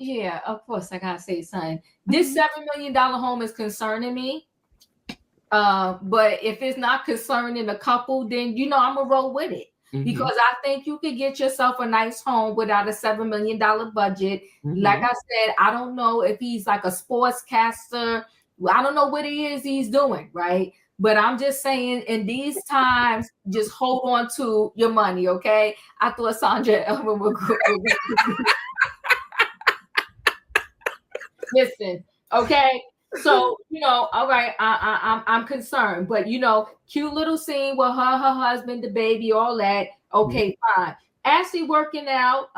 Yeah, of course I gotta say something. This $7 million home is concerning me. But if it's not concerning the couple, then I'm gonna roll with it. Because I think you could get yourself a nice home without a $7 million budget. Like I said, I don't know if he's like a sportscaster. I don't know what he's doing, right? But I'm just saying, in these times, just hold on to your money, okay? I thought Sandra Elvin would listen, okay? So, all right, I'm concerned, but cute little scene with her husband, the baby, all that. Okay, fine. Ashley working out.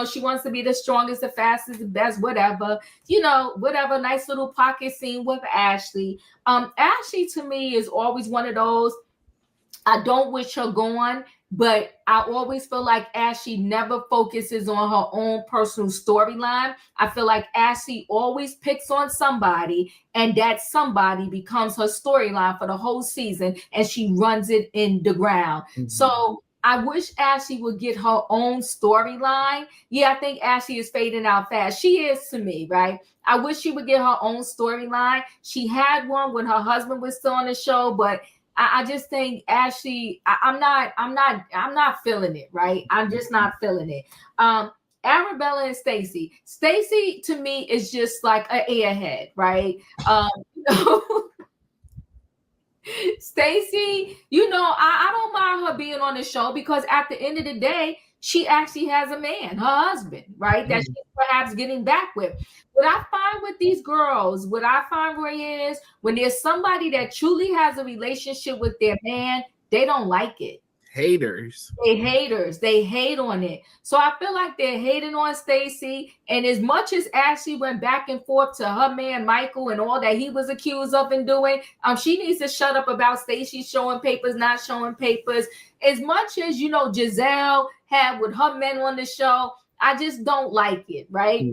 She wants to be the strongest, the fastest, the best, whatever. Whatever. Nice little pocket scene with Ashley. Ashley to me is always one of those. I don't wish her gone, but I always feel like Ashley never focuses on her own personal storyline. I feel like Ashley always picks on somebody, and that somebody becomes her storyline for the whole season, and she runs it in the ground. So I wish Ashley would get her own storyline. Yeah, I think Ashley is fading out fast. She is to me, right? I wish she would get her own storyline. She had one when her husband was still on the show, but I just think Ashley, I'm not feeling it, right? I'm just not feeling it. Arabella and Stacey. Stacey to me is just like an airhead, right? Stacey, I don't mind her being on the show because at the end of the day, she actually has a man, her husband, right? That she's perhaps getting back with. What I find with these girls, Roy, is when there's somebody that truly has a relationship with their man, they don't like it. Haters. They hate on it. So I feel like they're hating on Stacey. And as much as Ashley went back and forth to her man Michael and all that he was accused of and doing, she needs to shut up about Stacey showing papers, not showing papers. As much as Gizelle had with her men on the show, I just don't like it, right?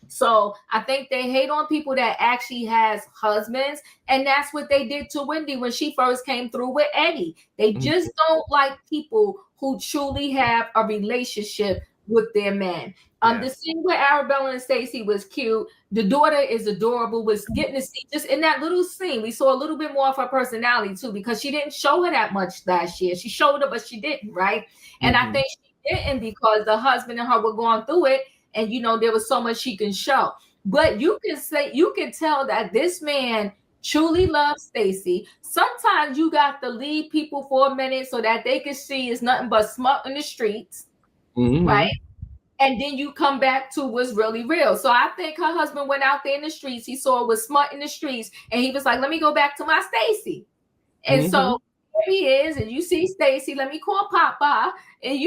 So I think they hate on people that actually has husbands. And that's what they did to Wendy when she first came through with Eddie. They just don't like people who truly have a relationship with their man. The scene with Arabella and Stacey was cute. The daughter is adorable. Was getting to see just in that little scene, we saw a little bit more of her personality too, because she didn't show her that much last year. She showed her, but she didn't, right? And I think she didn't because the husband and her were going through it. And there was so much she can show. But you can tell that this man truly loves Stacey. Sometimes you got to leave people for a minute so that they can see it's nothing but smut in the streets, right? And then you come back to what's really real. So I think her husband went out there in the streets. He saw it was smut in the streets. And he was like, let me go back to my Stacey. And so here he is, and you see Stacey, let me call Papa. And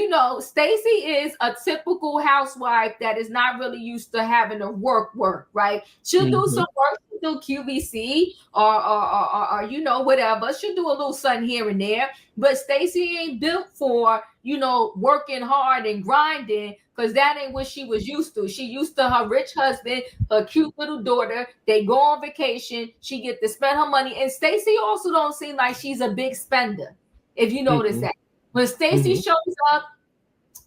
Stacey is a typical housewife that is not really used to having to work, right? She'll do some work, she'll do QVC or whatever. She'll do a little something here and there. But Stacey ain't built for, working hard and grinding, because that ain't what she was used to. She used to her rich husband, her cute little daughter. They go on vacation. She get to spend her money. And Stacey also don't seem like she's a big spender, if you notice that. When Stacey shows up,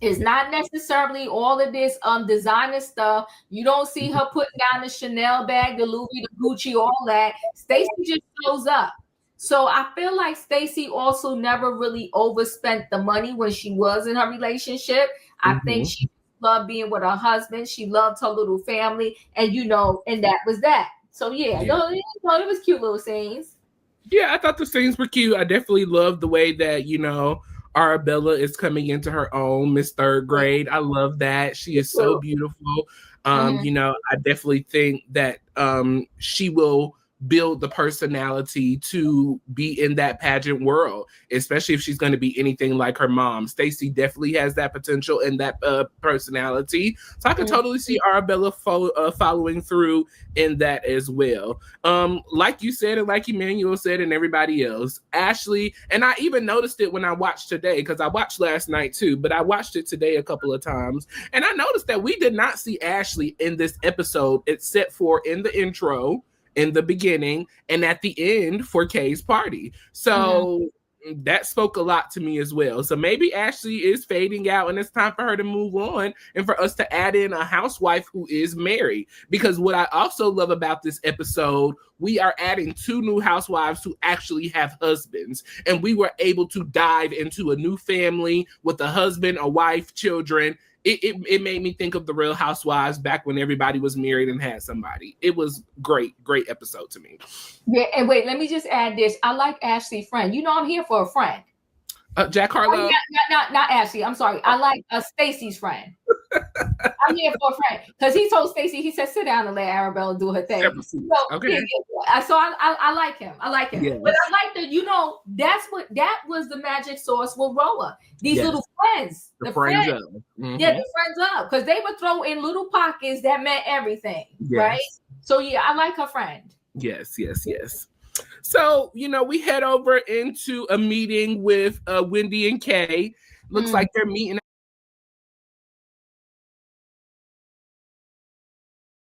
it's not necessarily all of this designer stuff. You don't see her putting down the Chanel bag, the Louis, the Gucci, all that. Stacey just shows up. So I feel like Stacey also never really overspent the money when she was in her relationship. I think she loved being with her husband. She loved her little family, and and that was that. So it was cute little scenes. Yeah, I thought the scenes were cute. I definitely loved the way that Arabella is coming into her own, Miss Third Grade. I love that. She is so beautiful. I definitely think that she will build the personality to be in that pageant world, especially if she's going to be anything like her mom. Stacey definitely has that potential and that personality. So I can totally see Arabella following through in that as well. Like you said, and like Emmanuel said, and everybody else, Ashley, and I even noticed it when I watched today, because I watched last night too, but I watched it today a couple of times, and I noticed that we did not see Ashley in this episode except for in the intro, in the beginning, and at the end for Kay's party. So that spoke a lot to me as well. So maybe Ashley is fading out and it's time for her to move on and for us to add in a housewife who is married. Because what I also love about this episode, we are adding 2 new housewives who actually have husbands. And we were able to dive into a new family with a husband, a wife, children. It made me think of the Real Housewives back when everybody was married and had somebody. It was great episode to me. Yeah, and wait, let me just add this. I like Ashley's friend. You know, I'm here for a friend. Jack Harlow? Oh, yeah, not Ashley. I'm sorry. I like Stacey's friend. I'm here for a friend because he told Stacey, he said, sit down and let Arabella do her thing. So, okay. So I like him. I like him. Yes. But I like that, you know, that was the magic sauce with Roa. These little friends. The friends up. Mm-hmm. Yeah, the friends up. Because they would throw in little pockets that meant everything. Yes. Right? So yeah, I like her friend. Yes. So, you know, we head over into a meeting with Wendy and Kay. Looks like they're meeting